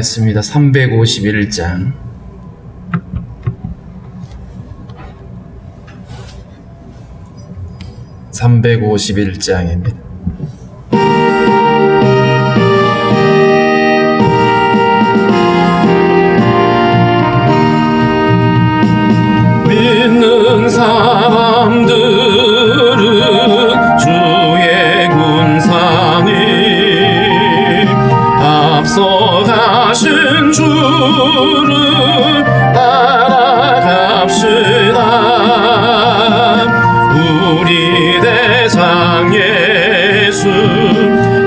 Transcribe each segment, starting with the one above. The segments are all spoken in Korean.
기도하겠습니다. 351장. (351장입니다) 믿는 사람들은 주의 군사님 앞서가신 주를 따라갑시다. 우리 대장 예수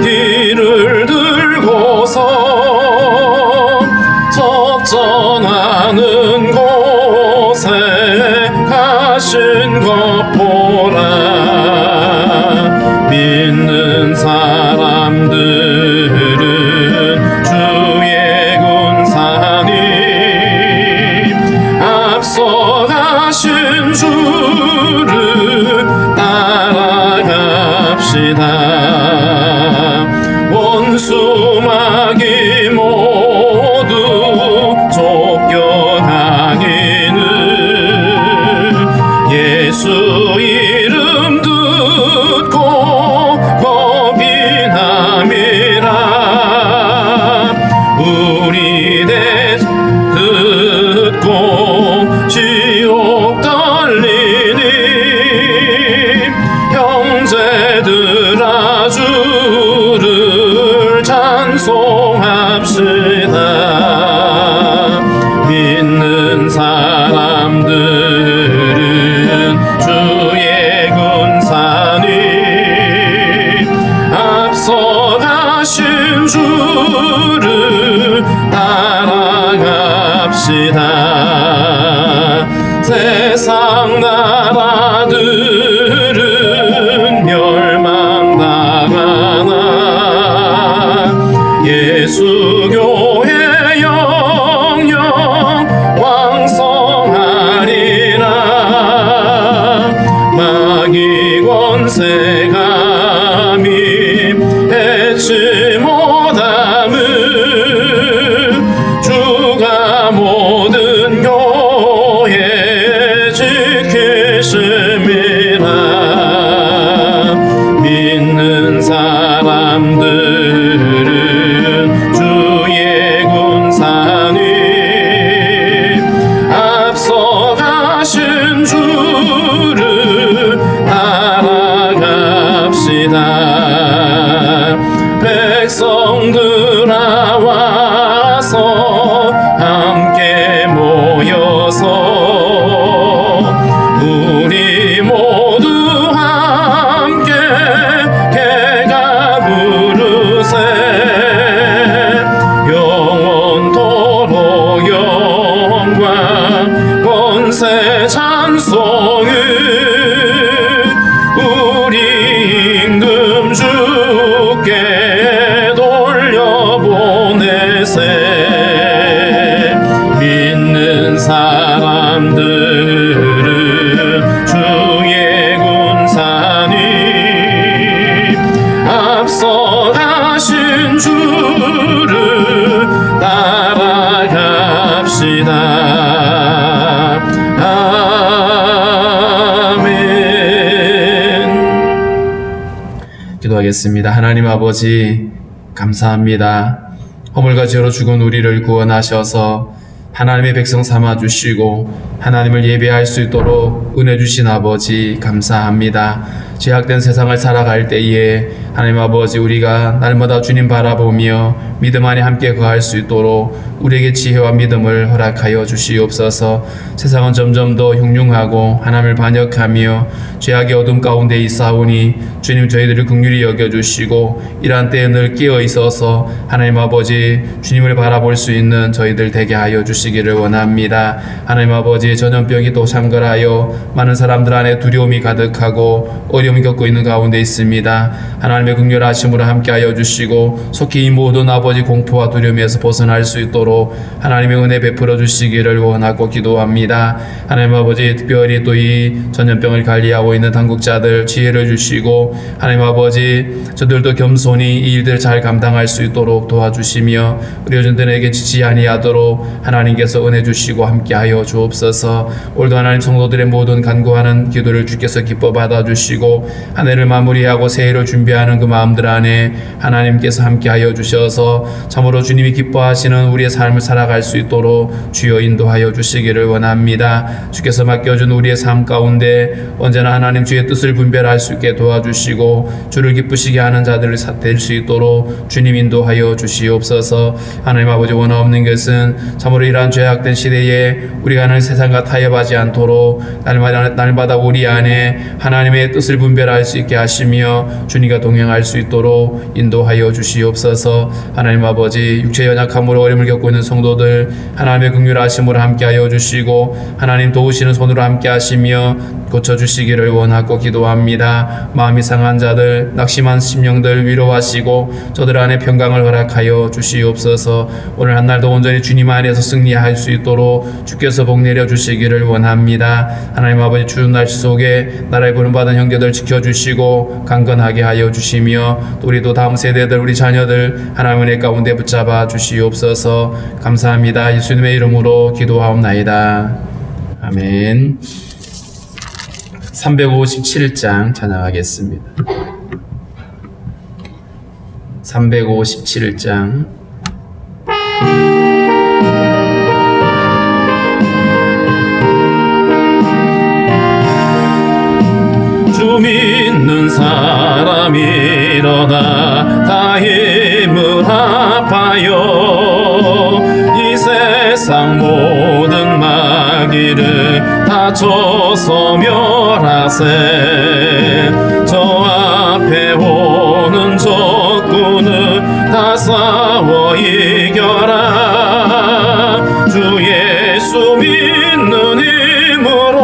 길을 들고서 접전하는 곳에 가신 것 보라. 믿는 사람들은 주의 군사님 앞서가신 주를 따라갑시다. 원수 마귀 모두 쫓겨가기는 예수 이름 듣고 겁이 남이라. 우리 대 듣고 지옥 떨리니 형제들아 주를 찬송합시다. 믿는 사람들은 주의 군사님 앞서가신 주를 따라갑시다. 세상 나라들은 멸망당하나 예수 교회 영영 왕성하리라. 마귀 권세 감히 해치 못함은 주가 모든 교회 지키심이라. 믿는 사람들은 주의 군사님 앞서가신 주를 따라갑시다. 백성들아 와서 함께 모여서 우리 모두 함께 개가 부르세. 영원토록 영광 권세 찬송을 우리 임금 주께 돌려보내세. 믿는 사람들은 주의 군사님 앞서가신 주를 따라갑시다. 아멘. 기도하겠습니다. 하나님 아버지 감사합니다. 허물과 죄로 죽은 우리를 구원하셔서 하나님의 백성 삼아주시고 하나님을 예배할 수 있도록 은혜 주신 아버지 감사합니다. 죄악된 세상을 살아갈 때에 하나님 아버지 우리가 날마다 주님 바라보며 믿음 안에 함께 거할 수 있도록 우리에게 지혜와 믿음을 허락하여 주시옵소서. 세상은 점점 더 흉흉하고 하나님을 반역하며 죄악의 어둠 가운데 있사오니 주님 저희들을 긍휼히 여겨주시고 이러한 때에 늘 깨어 있어서 하나님 아버지 주님을 바라볼 수 있는 저희들 되게 하여 주시기를 원합니다. 하나님 아버지 전염병이 또 창궐하여 많은 사람들 안에 두려움이 가득하고 어려움이 겪고 있는 가운데 있습니다. 하나님 하나님의 긍휼하심으로 함께하여 주시고 속히 이 모든 아버지 공포와 두려움에서 벗어날 수 있도록 하나님의 은혜 베풀어 주시기를 원하고 기도합니다. 하나님 아버지, 특별히 또 이 전염병을 관리하고 있는 당국자들 지혜를 주시고, 하나님 아버지 저들도 겸손히 이 일들을 잘 감당할 수 있도록 도와주시며 우리 여전들에게 지치 아니하도록 하나님께서 은혜 주시고 함께하여 주옵소서. 오늘도 하나님 성도들의 모든 간구하는 기도를 주께서 기뻐 받아주시고 한 해를 마무리하고 새해를 준비하는 그 마음들 안에 하나님께서 함께하여 주셔서 참으로 주님이 기뻐하시는 우리의 삶을 살아갈 수 있도록 주여 인도하여 주시기를 원합니다. 주께서 맡겨준 우리의 삶 가운데 언제나 하나님 주의 뜻을 분별할 수 있게 도와주시고 주를 기쁘시게 하는 자들을 될 수 있도록 주님 인도하여 주시옵소서. 하나님 아버지, 원하 없는 것은 참으로 이러한 죄악된 시대에 우리가 하는 세상과 타협하지 않도록 날마다 우리 안에 하나님의 뜻을 분별할 수 있게 하시며 주님과 동행할 수 있도록 인도하여 주시옵소서. 하나님 아버지, 육체 연약함으로 어려움을 겪고 있는 성도들 하나님의 긍휼하심으로 함께하여 주시고 하나님 도우시는 손으로 함께하시며 고쳐주시기를 원하고 기도합니다. 마음이 상한 자들, 낙심한 심령들 위로하시고 저들 안에 평강을 허락하여 주시옵소서. 오늘 한날도 온전히 주님 안에서 승리할 수 있도록 주께서 복 내려 주시기를 원합니다. 하나님 아버지, 추운 날씨 속에 나라의 부름받은 형제들 지켜주시고 강건하게 하여 주시며 또 우리도 다음 세대들, 우리 자녀들 하나님의 은혜 가운데 붙잡아 주시옵소서. 감사합니다. 예수님의 이름으로 기도하옵나이다. 아멘. 357장 찬양하겠습니다. 357장. 주 믿는 사람 일어나 다 힘을 합하여 이 세상 모든 마귀를 다 쳐서 멸하세. 저 앞에 오는 적군을 다 싸워 이겨라. 주 예수 믿는 힘으로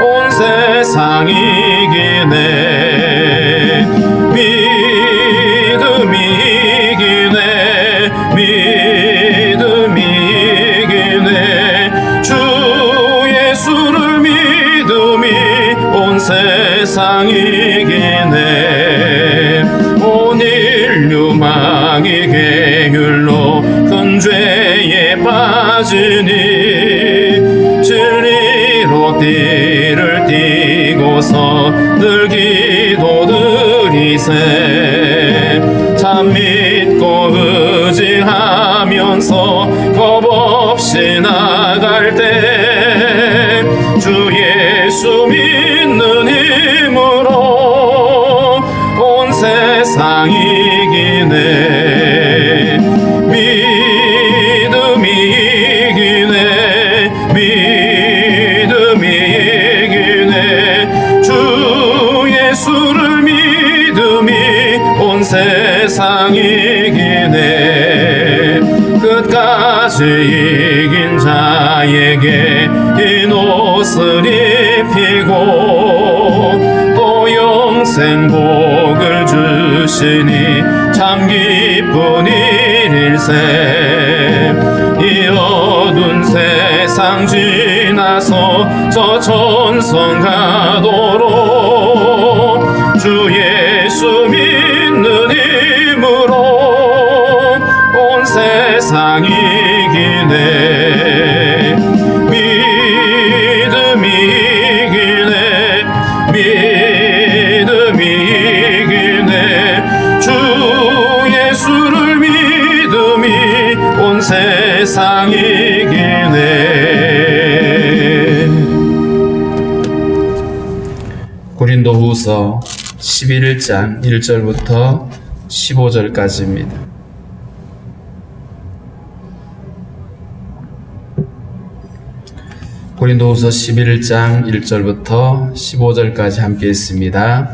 온 세상 이기네. 믿음이 이기네. 믿음이 이기네. 주 예수를 믿음이 온 세상 이기네. 온 인류 망이 계율로 큰 죄에 빠지니 진리로 띠를 띠고서 늘 기도드리세. 참 믿고 의지하면서 겁없이 나갈 때 주 예수 믿는 힘으로 온 세상 이기네. 믿음이 이기네. 믿음이 이기네. 주 예수를 믿음이 온 세상 이기네. 끝까지 이긴 자에게 흰 옷을 입히고 또 영생 복을 주시니 참 기쁜 일일세. 이 어두운 세상 지나서 저 천성 가도록 주 예수 믿는 힘으로 온 세상 이기네. 믿음이 이기네. 믿음이 이기네. 주 예수를 믿음이 온 세상 이기네. 고린도후서 11장 1절부터 15절까지입니다. 고린도후서 11장 1절부터 15절까지 함께 있습니다.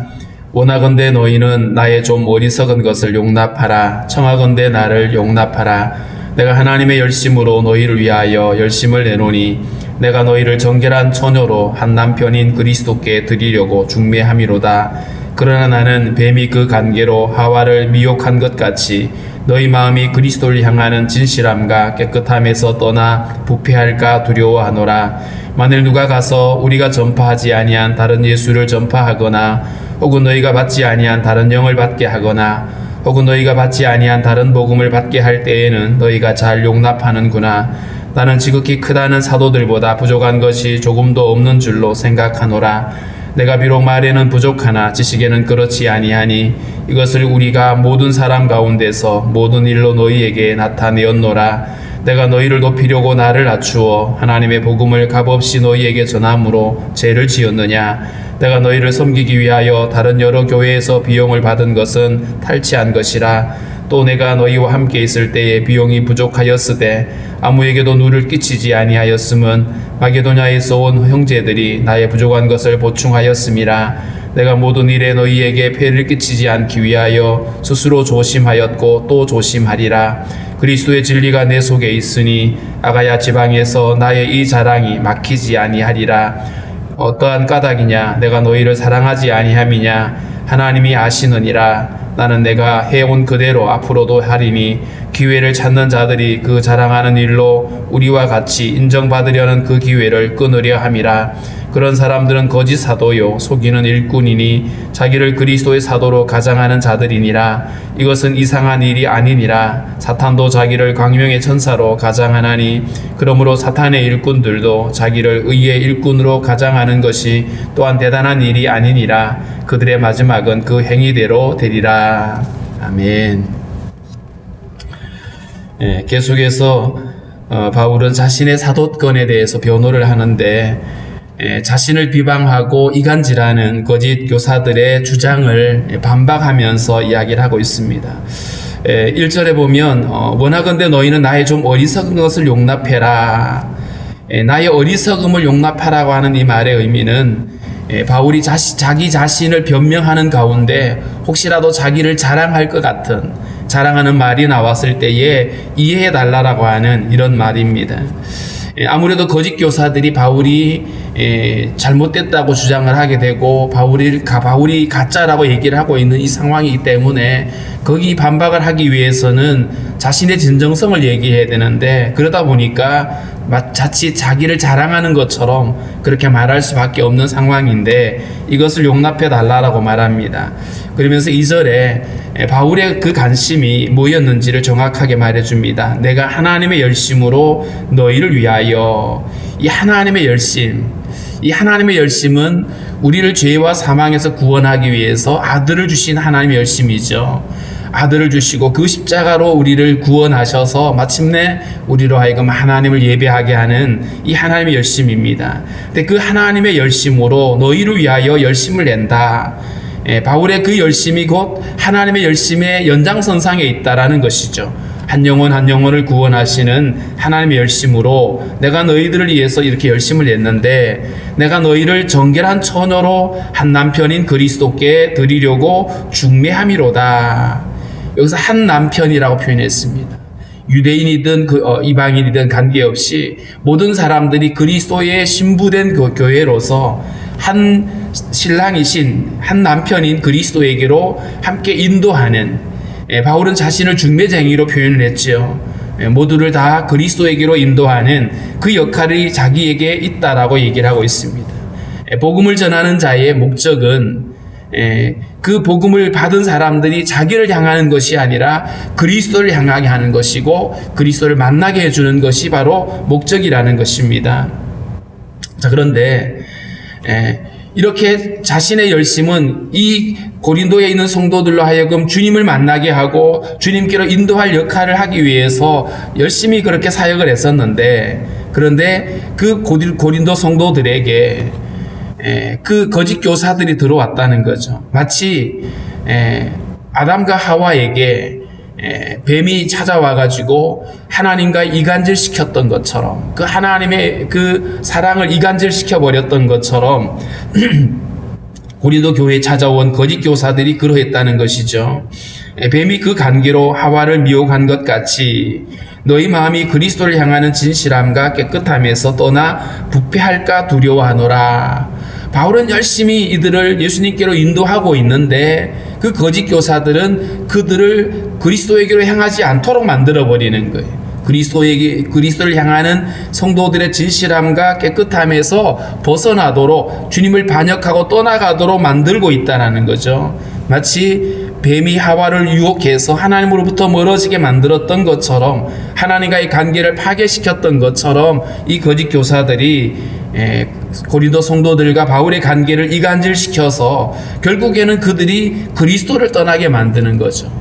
원하건대 너희는 나의 좀 어리석은 것을 용납하라. 청하건대 나를 용납하라. 내가 하나님의 열심으로 너희를 위하여 열심을 내노니 내가 너희를 정결한 처녀로 한 남편인 그리스도께 드리려고 중매함이로다. 그러나 나는 뱀이 그 관계로 하와를 미혹한 것 같이 너희 마음이 그리스도를 향하는 진실함과 깨끗함에서 떠나 부패할까 두려워하노라. 만일 누가 가서 우리가 전파하지 아니한 다른 예수를 전파하거나 혹은 너희가 받지 아니한 다른 영을 받게 하거나 혹은 너희가 받지 아니한 다른 복음을 받게 할 때에는 너희가 잘 용납하는구나. 나는 지극히 크다는 사도들보다 부족한 것이 조금도 없는 줄로 생각하노라. 내가 비록 말에는 부족하나 지식에는 그렇지 아니하니 이것을 우리가 모든 사람 가운데서 모든 일로 너희에게 나타내었노라. 내가 너희를 높이려고 나를 낮추어 하나님의 복음을 값없이 너희에게 전함으로 죄를 지었느냐. 내가 너희를 섬기기 위하여 다른 여러 교회에서 비용을 받은 것은 탈취한 것이라. 또 내가 너희와 함께 있을 때에 비용이 부족하였으되 아무에게도 누를 끼치지 아니하였음은 마게도냐에서 온 형제들이 나의 부족한 것을 보충하였음이라. 내가 모든 일에 너희에게 폐를 끼치지 않기 위하여 스스로 조심하였고 또 조심하리라. 그리스도의 진리가 내 속에 있으니 아가야 지방에서 나의 이 자랑이 막히지 아니하리라. 어떠한 까닭이냐? 내가 너희를 사랑하지 아니함이냐? 하나님이 아시느니라. 나는 내가 해온 그대로 앞으로도 하리니 기회를 찾는 자들이 그 자랑하는 일로 우리와 같이 인정받으려는 그 기회를 끊으려 함이라. 그런 사람들은 거짓 사도요 속이는 일꾼이니 자기를 그리스도의 사도로 가장하는 자들이니라. 이것은 이상한 일이 아니니라. 사탄도 자기를 광명의 천사로 가장하나니 그러므로 사탄의 일꾼들도 자기를 의의 일꾼으로 가장하는 것이 또한 대단한 일이 아니니라. 그들의 마지막은 그 행위대로 되리라. 아멘. 계속해서 바울은 자신의 사도권에 대해서 변호를 하는데 자신을 비방하고 이간질하는 거짓 교사들의 주장을 반박하면서 이야기를 하고 있습니다. 1절에 보면 원하건대 너희는 나의 좀 어리석은 것을 용납해라. 나의 어리석음을 용납하라고 하는 이 말의 의미는 바울이 자기 자신을 변명하는 가운데 혹시라도 자기를 자랑할 것 같은 자랑하는 말이 나왔을 때에 이해해 달라고 하는 이런 말입니다. 아무래도 거짓 교사들이 바울이 잘못됐다고 주장을 하게 되고 바울이 가짜라고 얘기를 하고 있는 이 상황이기 때문에 거기 반박을 하기 위해서는 자신의 진정성을 얘기해야 되는데 그러다 보니까 자칫 자기를 자랑하는 것처럼 그렇게 말할 수밖에 없는 상황인데 이것을 용납해 달라고 말합니다. 그러면서 2절에 바울의 그 관심이 뭐였는지를 정확하게 말해줍니다. 내가 하나님의 열심으로 너희를 위하여. 이 하나님의 열심은 우리를 죄와 사망에서 구원하기 위해서 아들을 주신 하나님의 열심이죠. 아들을 주시고 그 십자가로 우리를 구원하셔서 마침내 우리로 하여금 하나님을 예배하게 하는 이 하나님의 열심입니다. 근데 그 하나님의 열심으로 너희를 위하여 열심을 낸다. 바울의 그 열심이 곧 하나님의 열심의 연장선상에 있다라는 것이죠. 한 영혼 한 영혼을 구원하시는 하나님의 열심으로 내가 너희들을 위해서 이렇게 열심을 냈는데 내가 너희를 정결한 처녀로 한 남편인 그리스도께 드리려고 중매함이로다. 여기서 한 남편이라고 표현했습니다. 유대인이든 이방인이든 관계없이 모든 사람들이 그리스도의 신부된 교회로서 한 신랑이신 한 남편인 그리스도에게로 함께 인도하는 바울은 자신을 중매쟁이로 표현을 했지요. 모두를 다 그리스도에게로 인도하는 그 역할이 자기에게 있다라고 얘기를 하고 있습니다. 복음을 전하는 자의 목적은 그 복음을 받은 사람들이 자기를 향하는 것이 아니라 그리스도를 향하게 하는 것이고 그리스도를 만나게 해주는 것이 바로 목적이라는 것입니다. 자, 그런데 이렇게 자신의 열심은 이 고린도에 있는 성도들로 하여금 주님을 만나게 하고 주님께로 인도할 역할을 하기 위해서 열심히 그렇게 사역을 했었는데 그런데 그 고린도 성도들에게 그 거짓 교사들이 들어왔다는 거죠. 마치 아담과 하와에게 뱀이 찾아와가지고 하나님과 이간질 시켰던 것처럼 그 하나님의 그 사랑을 이간질 시켜버렸던 것처럼 고린도 교회에 찾아온 거짓 교사들이 그러했다는 것이죠. 뱀이 그 관계로 하와를 미혹한 것 같이 너희 마음이 그리스도를 향하는 진실함과 깨끗함에서 떠나 부패할까 두려워하노라. 바울은 열심히 이들을 예수님께로 인도하고 있는데 그 거짓 교사들은 그들을 그리스도에게로 향하지 않도록 만들어버리는 거예요. 그리스도를 향하는 성도들의 진실함과 깨끗함에서 벗어나도록, 주님을 반역하고 떠나가도록 만들고 있다는 거죠. 마치 뱀이 하와를 유혹해서 하나님으로부터 멀어지게 만들었던 것처럼, 하나님과의 관계를 파괴시켰던 것처럼 이 거짓 교사들이 고린도 성도들과 바울의 관계를 이간질시켜서 결국에는 그들이 그리스도를 떠나게 만드는 거죠.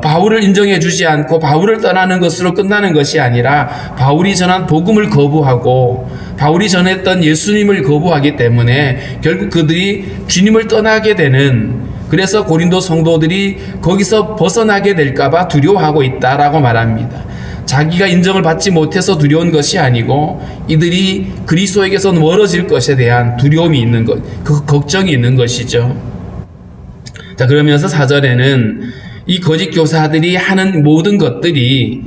바울을 인정해 주지 않고 바울을 떠나는 것으로 끝나는 것이 아니라 바울이 전한 복음을 거부하고 바울이 전했던 예수님을 거부하기 때문에 결국 그들이 주님을 떠나게 되는, 그래서 고린도 성도들이 거기서 벗어나게 될까봐 두려워하고 있다라고 말합니다. 자기가 인정을 받지 못해서 두려운 것이 아니고 이들이 그리스도에게서 멀어질 것에 대한 두려움이 있는 것, 그 걱정이 있는 것이죠. 자, 그러면서 4절에는 이 거짓 교사들이 하는 모든 것들이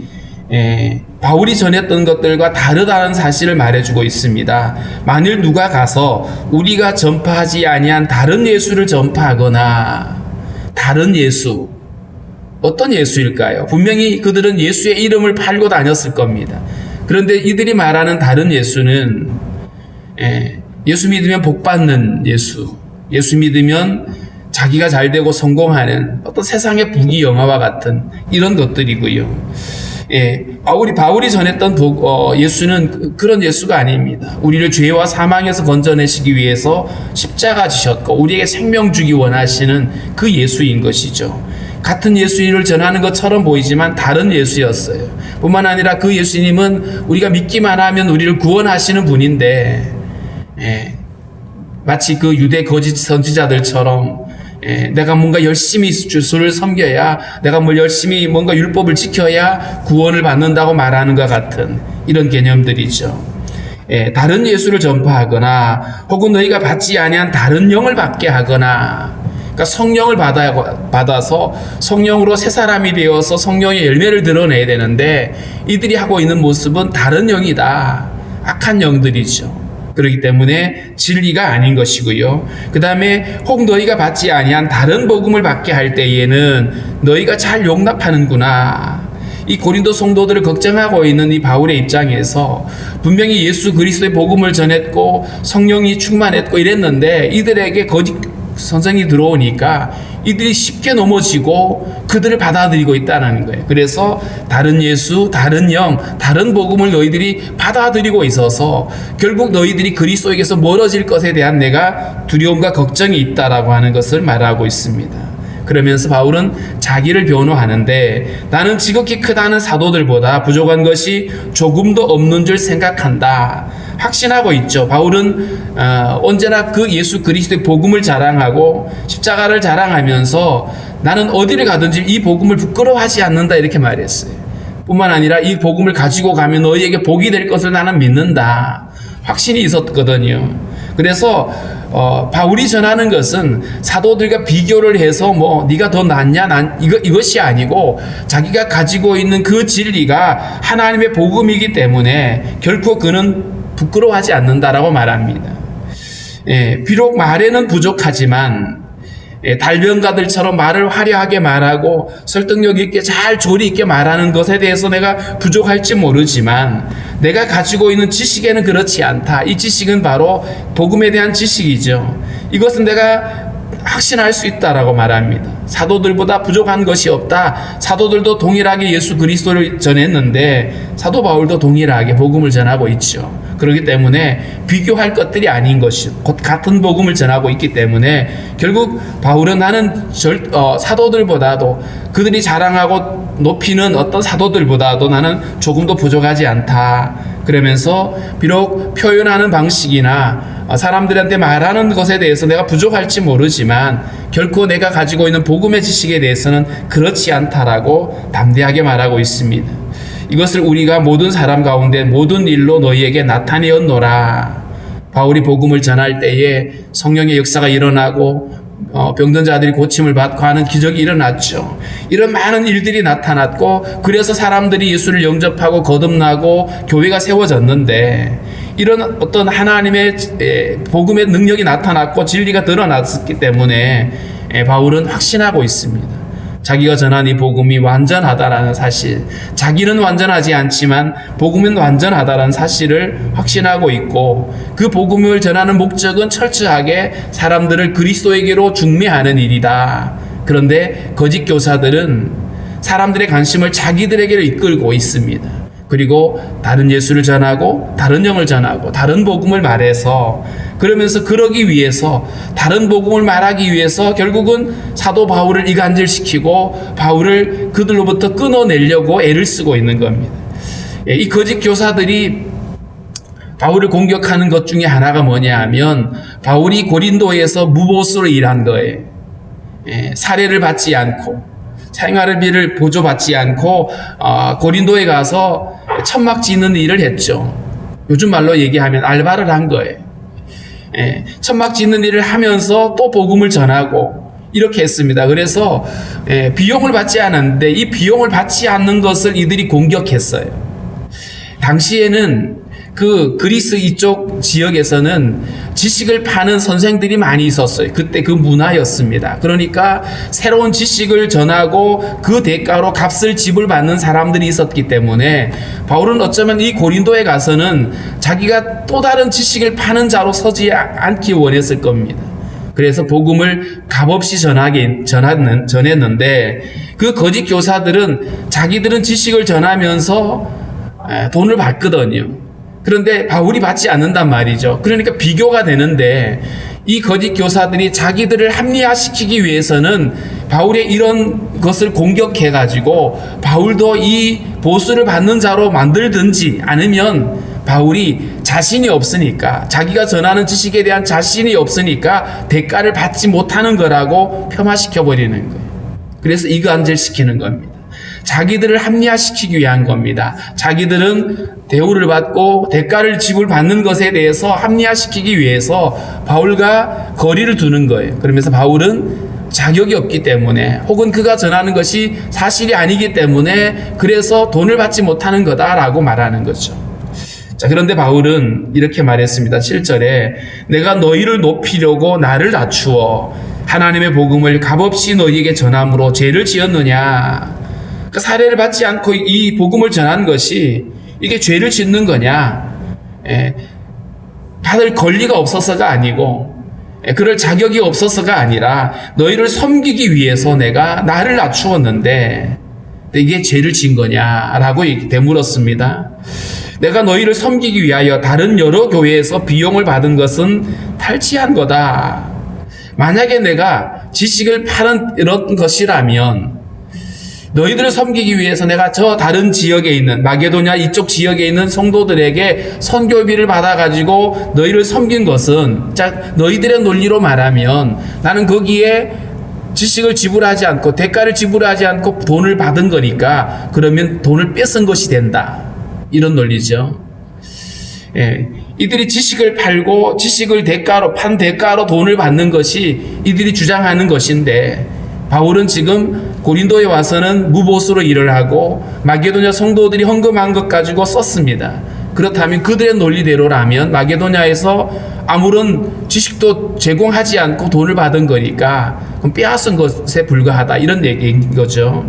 바울이 전했던 것들과 다르다는 사실을 말해주고 있습니다. 만일 누가 가서 우리가 전파하지 아니한 다른 예수를 전파하거나, 다른 예수, 어떤 예수일까요? 분명히 그들은 예수의 이름을 팔고 다녔을 겁니다. 그런데 이들이 말하는 다른 예수는 예수 믿으면 복 받는 예수, 예수 믿으면 자기가 잘 되고 성공하는 어떤 세상의 부귀영화와 같은 이런 것들이고요. 바울이 전했던 예수는 그런 예수가 아닙니다. 우리를 죄와 사망에서 건져내시기 위해서 십자가 지셨고 우리에게 생명 주기 원하시는 그 예수인 것이죠. 같은 예수님을 전하는 것처럼 보이지만 다른 예수였어요. 뿐만 아니라 그 예수님은 우리가 믿기만 하면 우리를 구원하시는 분인데, 마치 그 유대 거짓 선지자들처럼 내가 뭔가 열심히 주를 섬겨야, 내가 열심히 뭔가 율법을 지켜야 구원을 받는다고 말하는 것 같은 이런 개념들이죠. 다른 예수를 전파하거나 혹은 너희가 받지 아니한 다른 영을 받게 하거나, 그러니까 성령을 받아서 성령으로 새 사람이 되어서 성령의 열매를 드러내야 되는데 이들이 하고 있는 모습은 다른 영이다. 악한 영들이죠. 그렇기 때문에 진리가 아닌 것이고요. 그 다음에 혹 너희가 받지 아니한 다른 복음을 받게 할 때에는 너희가 잘 용납하는구나. 이 고린도 성도들을 걱정하고 있는 이 바울의 입장에서 분명히 예수 그리스도의 복음을 전했고 성령이 충만했고 이랬는데 이들에게 거짓 선생이 들어오니까 이들이 쉽게 넘어지고 그들을 받아들이고 있다는 거예요. 그래서 다른 예수, 다른 영, 다른 복음을 너희들이 받아들이고 있어서 결국 너희들이 그리스도에게서 멀어질 것에 대한 내가 두려움과 걱정이 있다라고 하는 것을 말하고 있습니다. 그러면서 바울은 자기를 변호하는데 나는 지극히 크다는 사도들보다 부족한 것이 조금도 없는 줄 생각한다. 확신하고 있죠. 바울은 언제나 그 예수 그리스도의 복음을 자랑하고 십자가를 자랑하면서 나는 어디를 가든지 이 복음을 부끄러워하지 않는다 이렇게 말했어요. 뿐만 아니라 이 복음을 가지고 가면 너희에게 복이 될 것을 나는 믿는다. 확신이 있었거든요. 그래서 바울이 전하는 것은 사도들과 비교를 해서 네가 더 낫냐 이것이 아니고 자기가 가지고 있는 그 진리가 하나님의 복음이기 때문에 결코 그는 부끄러워하지 않는다라고 말합니다. 비록 말에는 부족하지만 달변가들처럼 말을 화려하게 말하고 설득력 있게 잘 조리 있게 말하는 것에 대해서 내가 부족할지 모르지만 내가 가지고 있는 지식에는 그렇지 않다. 이 지식은 바로 복음에 대한 지식이죠. 이것은 내가 확신할 수 있다라고 말합니다. 사도들보다 부족한 것이 없다. 사도들도 동일하게 예수 그리스도를 전했는데 사도 바울도 동일하게 복음을 전하고 있죠. 그렇기 때문에 비교할 것들이 아닌 것이 곧 같은 복음을 전하고 있기 때문에 결국 바울은 나는 사도들보다도 그들이 자랑하고 높이는 어떤 사도들보다도 나는 조금도 부족하지 않다. 그러면서 비록 표현하는 방식이나 사람들한테 말하는 것에 대해서 내가 부족할지 모르지만 결코 내가 가지고 있는 복음의 지식에 대해서는 그렇지 않다라고 담대하게 말하고 있습니다. 이것을 우리가 모든 사람 가운데 모든 일로 너희에게 나타내었노라. 바울이 복음을 전할 때에 성령의 역사가 일어나고 병든 자들이 고침을 받고 하는 기적이 일어났죠. 이런 많은 일들이 나타났고 그래서 사람들이 예수를 영접하고 거듭나고 교회가 세워졌는데 이런 어떤 하나님의 복음의 능력이 나타났고 진리가 드러났기 때문에 바울은 확신하고 있습니다. 자기가 전한 이 복음이 완전하다라는 사실, 자기는 완전하지 않지만 복음은 완전하다라는 사실을 확신하고 있고, 그 복음을 전하는 목적은 철저하게 사람들을 그리스도에게로 중매하는 일이다. 그런데 거짓 교사들은 사람들의 관심을 자기들에게로 이끌고 있습니다. 그리고 다른 예수를 전하고 다른 영을 전하고 다른 복음을 말해서, 그러면서 그러기 위해서, 다른 복음을 말하기 위해서 결국은 사도 바울을 이간질시키고 바울을 그들로부터 끊어내려고 애를 쓰고 있는 겁니다. 이 거짓 교사들이 바울을 공격하는 것 중에 하나가 뭐냐 하면, 바울이 고린도에서 무보수로 일한 거예요. 사례를 받지 않고 생활비를 보조받지 않고 고린도에 가서 천막 짓는 일을 했죠. 요즘 말로 얘기하면 알바를 한 거예요. 천막 짓는 일을 하면서 또 복음을 전하고 이렇게 했습니다. 그래서 비용을 받지 않았는데 이 비용을 받지 않는 것을 이들이 공격했어요. 당시에는 그 그리스 이쪽 지역에서는 지식을 파는 선생들이 많이 있었어요. 그때 그 문화였습니다. 그러니까 새로운 지식을 전하고 그 대가로 값을 지불받는 사람들이 있었기 때문에 바울은 어쩌면 이 고린도에 가서는 자기가 또 다른 지식을 파는 자로 서지 않기 원했을 겁니다. 그래서 복음을 값없이 전했는데, 그 거짓 교사들은 자기들은 지식을 전하면서 돈을 받거든요. 그런데 바울이 받지 않는단 말이죠. 그러니까 비교가 되는데, 이 거짓 교사들이 자기들을 합리화시키기 위해서는 바울의 이런 것을 공격해가지고 바울도 이 보수를 받는 자로 만들든지, 아니면 바울이 자신이 없으니까, 자기가 전하는 지식에 대한 자신이 없으니까 대가를 받지 못하는 거라고 폄하시켜버리는 거예요. 그래서 이간질시키는 겁니다. 자기들을 합리화시키기 위한 겁니다. 자기들은 대우를 받고 대가를 지불받는 것에 대해서 합리화시키기 위해서 바울과 거리를 두는 거예요. 그러면서 바울은 자격이 없기 때문에, 혹은 그가 전하는 것이 사실이 아니기 때문에 그래서 돈을 받지 못하는 거다라고 말하는 거죠. 자, 그런데 바울은 이렇게 말했습니다. 7절에 내가 너희를 높이려고 나를 낮추어 하나님의 복음을 값없이 너희에게 전함으로 죄를 지었느냐. 그 사례를 받지 않고 이 복음을 전한 것이 이게 죄를 짓는 거냐? 받을 권리가 없어서가 아니고, 그럴 자격이 없어서가 아니라 너희를 섬기기 위해서 내가 나를 낮추었는데 이게 죄를 진 거냐라고 되물었습니다. 내가 너희를 섬기기 위하여 다른 여러 교회에서 비용을 받은 것은 탈취한 거다. 만약에 내가 지식을 파는 이런 것이라면, 너희들을 섬기기 위해서 내가 저 다른 지역에 있는 마게도냐 이쪽 지역에 있는 성도들에게 선교비를 받아가지고 너희를 섬긴 것은, 자, 너희들의 논리로 말하면 나는 거기에 지식을 지불하지 않고 대가를 지불하지 않고 돈을 받은 거니까 그러면 돈을 뺏은 것이 된다. 이런 논리죠. 이들이 지식을 팔고 지식을 판 대가로 돈을 받는 것이 이들이 주장하는 것인데, 바울은 지금 고린도에 와서는 무보수로 일을 하고 마게도냐 성도들이 헌금한 것 가지고 썼습니다. 그렇다면 그들의 논리대로라면 마게도냐에서 아무런 지식도 제공하지 않고 돈을 받은 거니까 그럼 빼앗은 것에 불과하다, 이런 얘기인 거죠.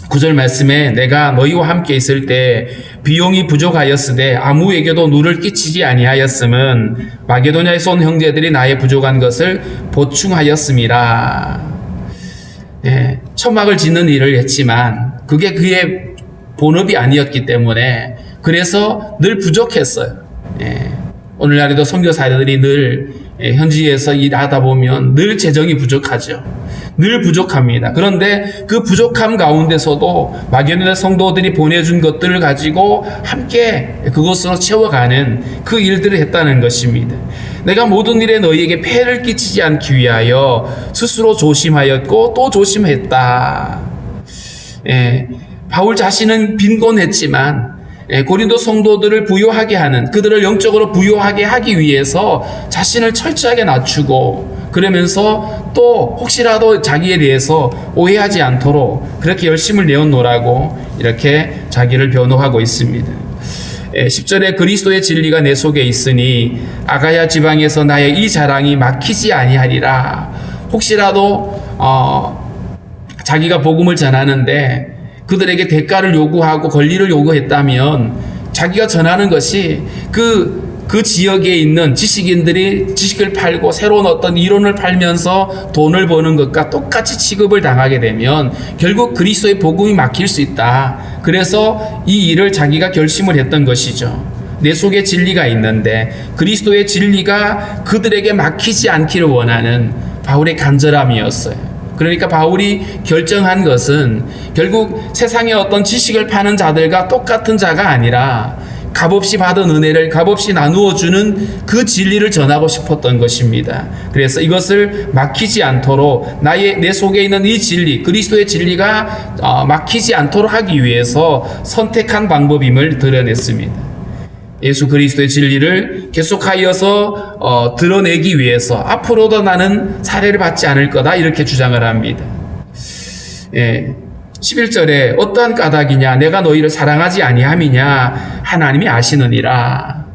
9절 말씀에 내가 너희와 함께 있을 때 비용이 부족하였으되 아무에게도 누를 끼치지 아니하였음은 마게도냐에서 온 형제들이 나의 부족한 것을 보충하였음이라. 천막을 짓는 일을 했지만 그게 그의 본업이 아니었기 때문에 그래서 늘 부족했어요. 오늘날에도 선교사들이 늘 현지에서 일하다 보면 늘 재정이 부족하죠. 늘 부족합니다. 그런데 그 부족함 가운데서도 마게도냐 성도들이 보내준 것들을 가지고 함께 그것으로 채워가는 그 일들을 했다는 것입니다. 내가 모든 일에 너희에게 폐를 끼치지 않기 위하여 스스로 조심하였고 또 조심했다. 바울 자신은 빈곤했지만 고린도 성도들을 부요하게 하는, 그들을 영적으로 부요하게 하기 위해서 자신을 철저하게 낮추고, 그러면서 또 혹시라도 자기에 대해서 오해하지 않도록 그렇게 열심을 내어놓으라고 이렇게 자기를 변호하고 있습니다. 10절에 그리스도의 진리가 내 속에 있으니 아가야 지방에서 나의 이 자랑이 막히지 아니하리라. 혹시라도 자기가 복음을 전하는데 그들에게 대가를 요구하고 권리를 요구했다면 자기가 전하는 것이 그 지역에 있는 지식인들이 지식을 팔고 새로운 어떤 이론을 팔면서 돈을 버는 것과 똑같이 취급을 당하게 되면 결국 그리스도의 복음이 막힐 수 있다. 그래서 이 일을 자기가 결심을 했던 것이죠. 내 속에 진리가 있는데 그리스도의 진리가 그들에게 막히지 않기를 원하는 바울의 간절함이었어요. 그러니까 바울이 결정한 것은 결국 세상의 어떤 지식을 파는 자들과 똑같은 자가 아니라 값없이 받은 은혜를 값없이 나누어 주는 그 진리를 전하고 싶었던 것입니다. 그래서 이것을 막히지 않도록 내 속에 있는 이 진리, 그리스도의 진리가 막히지 않도록 하기 위해서 선택한 방법임을 드러냈습니다. 예수 그리스도의 진리를 계속하여서 드러내기 위해서 앞으로도 나는 사례를 받지 않을 거다 이렇게 주장을 합니다. 11절에 어떠한 까닭이냐 내가 너희를 사랑하지 아니함이냐 하나님이 아시느니라.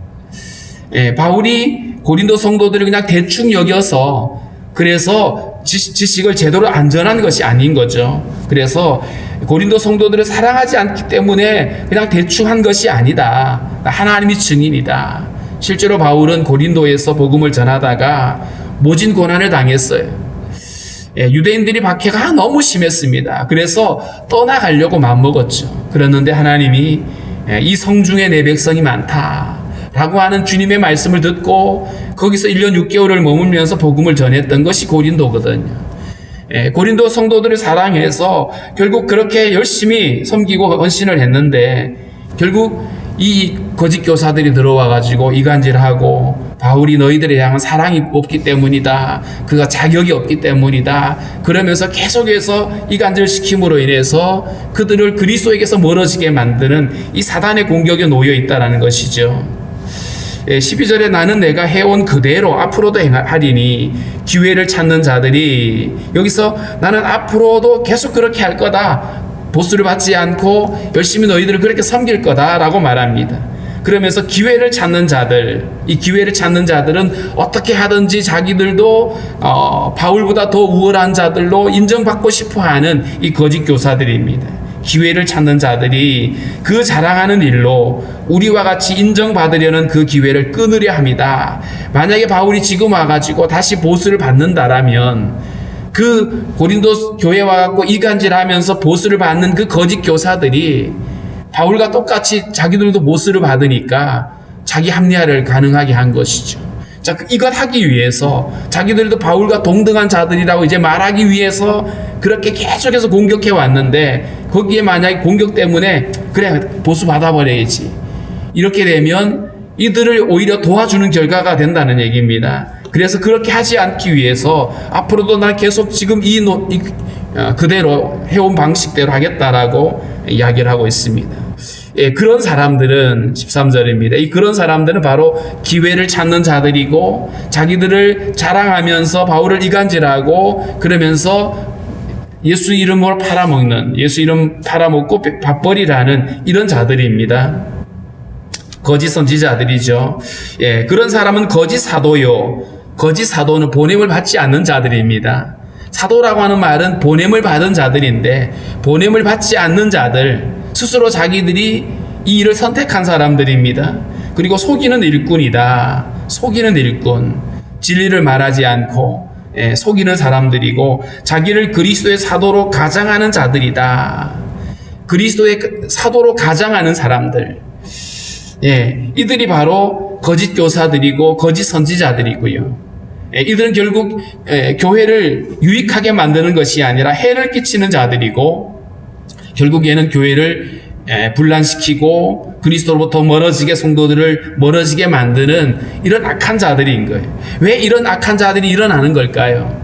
바울이 고린도 성도들을 그냥 대충 여겨서 그래서 지식을 제대로 안전한 것이 아닌 거죠. 그래서 고린도 성도들을 사랑하지 않기 때문에 그냥 대충 한 것이 아니다. 하나님이 증인이다. 실제로 바울은 고린도에서 복음을 전하다가 모진 고난을 당했어요. 유대인들이 박해가 너무 심했습니다. 그래서 떠나가려고 마음먹었죠. 그랬는데 하나님이 이 성중에 내 백성이 많다 라고 하는 주님의 말씀을 듣고 거기서 1년 6개월을 머물면서 복음을 전했던 것이 고린도거든요. 고린도 성도들을 사랑해서 결국 그렇게 열심히 섬기고 헌신을 했는데 결국 이 거짓 교사들이 들어와 가지고 이간질하고 바울이 너희들에 향한 사랑이 없기 때문이다. 그가 자격이 없기 때문이다. 그러면서 계속해서 이간질시킴으로 인해서 그들을 그리스도에게서 멀어지게 만드는 이 사단의 공격에 놓여 있다는 것이죠. 12절에 나는 내가 해온 그대로 앞으로도 행하리니 기회를 찾는 자들이 여기서 나는 앞으로도 계속 그렇게 할 거다. 보수를 받지 않고 열심히 너희들을 그렇게 섬길 거다라고 말합니다. 그러면서 기회를 찾는 자들, 이 기회를 찾는 자들은 어떻게 하든지 자기들도 바울보다 더 우월한 자들로 인정받고 싶어하는 이 거짓 교사들입니다. 기회를 찾는 자들이 그 자랑하는 일로 우리와 같이 인정받으려는 그 기회를 끊으려 합니다. 만약에 바울이 지금 와가지고 다시 보수를 받는다라면 그 고린도 교회 와갖고 이간질하면서 보수를 받는 그 거짓 교사들이 바울과 똑같이 자기들도 보수를 받으니까 자기 합리화를 가능하게 한 것이죠. 자, 이것 하기 위해서 자기들도 바울과 동등한 자들이라고 이제 말하기 위해서 그렇게 계속해서 공격해 왔는데 거기에 만약에 공격 때문에 그래 보수 받아버려야지 이렇게 되면 이들을 오히려 도와주는 결과가 된다는 얘기입니다. 그래서 그렇게 하지 않기 위해서 앞으로도 난 계속 지금 그대로 해온 방식대로 하겠다라고 이야기를 하고 있습니다. 그런 사람들은 13절입니다. 그런 사람들은 바로 기회를 찾는 자들이고 자기들을 자랑하면서 바울을 이간질하고 그러면서 예수 이름으로 팔아먹는 예수 이름 팔아먹고 밥벌이라는 이런 자들입니다. 거짓 선지자들이죠. 그런 사람은 거짓 사도요. 거짓 사도는 보냄을 받지 않는 자들입니다. 사도라고 하는 말은 보냄을 받은 자들인데 보냄을 받지 않는 자들 스스로 자기들이 이 일을 선택한 사람들입니다. 그리고 속이는 일꾼이다. 속이는 일꾼. 진리를 말하지 않고 속이는 사람들이고 자기를 그리스도의 사도로 가장하는 자들이다. 그리스도의 사도로 가장하는 사람들. 이들이 바로 거짓 교사들이고 거짓 선지자들이고요. 이들은 결국 교회를 유익하게 만드는 것이 아니라 해를 끼치는 자들이고 결국에는 교회를 분란시키고 그리스도로부터 멀어지게 성도들을 멀어지게 만드는 이런 악한 자들인 거예요. 왜 이런 악한 자들이 일어나는 걸까요?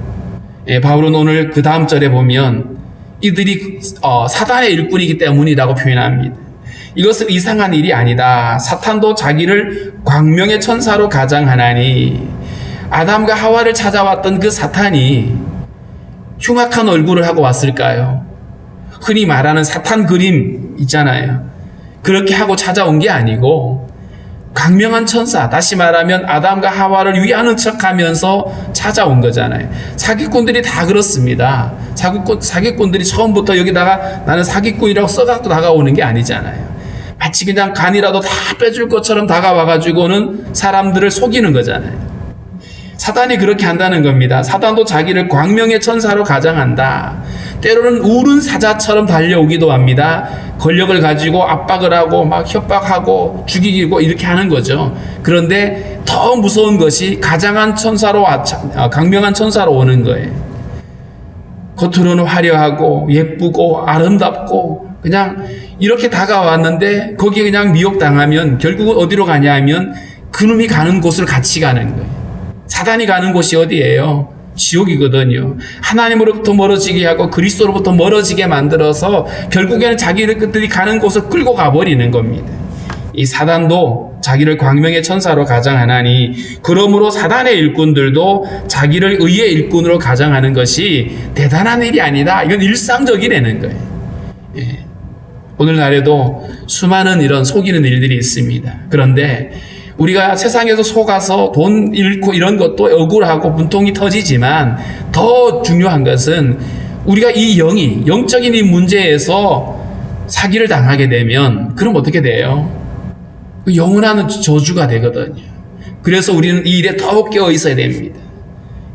바울은 오늘 그 다음 절에 보면 이들이 사단의 일꾼이기 때문이라고 표현합니다. 이것은 이상한 일이 아니다. 사탄도 자기를 광명의 천사로 가장하나니 아담과 하와를 찾아왔던 그 사탄이 흉악한 얼굴을 하고 왔을까요? 흔히 말하는 사탄 그림 있잖아요. 그렇게 하고 찾아온 게 아니고 광명한 천사, 다시 말하면 아담과 하와를 위하는 척하면서 찾아온 거잖아요. 사기꾼들이 다 그렇습니다. 사기꾼들이 처음부터 여기다가 나는 사기꾼이라고 써갖고 다가오는 게 아니잖아요. 마치 그냥 간이라도 다 빼줄 것처럼 다가와가지고는 사람들을 속이는 거잖아요. 사단이 그렇게 한다는 겁니다. 사단도 자기를 광명의 천사로 가장한다. 때로는 우른 사자처럼 달려오기도 합니다. 권력을 가지고 압박을 하고 막 협박하고 죽이고 이렇게 하는 거죠. 그런데 더 무서운 것이 가장한 천사로 광명한 천사로 오는 거예요. 겉으로는 화려하고 예쁘고 아름답고 그냥 이렇게 다가왔는데 거기에 그냥 미혹당하면 결국은 어디로 가냐 하면 그놈이 가는 곳을 같이 가는 거예요. 사단이 가는 곳이 어디예요? 지옥이거든요. 하나님으로부터 멀어지게 하고 그리스도로부터 멀어지게 만들어서 결국에는 자기들이 가는 곳을 끌고 가버리는 겁니다. 이 사단도 자기를 광명의 천사로 가장하나니 그러므로 사단의 일꾼들도 자기를 의의 일꾼으로 가장하는 것이 대단한 일이 아니다. 이건 일상적이라는 거예요. 예. 오늘날에도 수많은 이런 속이는 일들이 있습니다. 그런데 우리가 세상에서 속아서 돈 잃고 이런 것도 억울하고 분통이 터지지만 더 중요한 것은 우리가 이 영적인 이 문제에서 사기를 당하게 되면 그럼 어떻게 돼요? 영원한 저주가 되거든요. 그래서 우리는 이 일에 더욱 깨어 있어야 됩니다.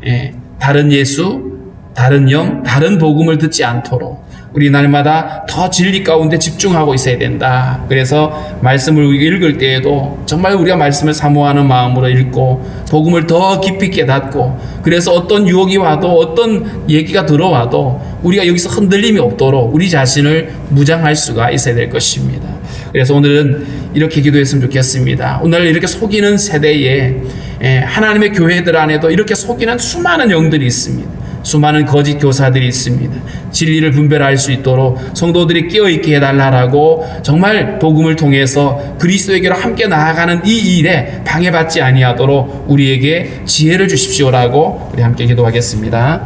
예, 다른 예수, 다른 영, 다른 복음을 듣지 않도록 우리 날마다 더 진리 가운데 집중하고 있어야 된다. 그래서 말씀을 읽을 때에도 정말 우리가 말씀을 사모하는 마음으로 읽고 복음을 더 깊이 깨닫고 그래서 어떤 유혹이 와도 어떤 얘기가 들어와도 우리가 여기서 흔들림이 없도록 우리 자신을 무장할 수가 있어야 될 것입니다. 그래서 오늘은 이렇게 기도했으면 좋겠습니다. 오늘 이렇게 속이는 세대에 하나님의 교회들 안에도 이렇게 속이는 수많은 영들이 있습니다. 수많은 거짓 교사들이 있습니다. 진리를 분별할 수 있도록 성도들이 깨어있게 해달라고 정말 복음을 통해서 그리스도에게로 함께 나아가는 이 일에 방해받지 아니하도록 우리에게 지혜를 주십시오라고 우리 함께 기도하겠습니다.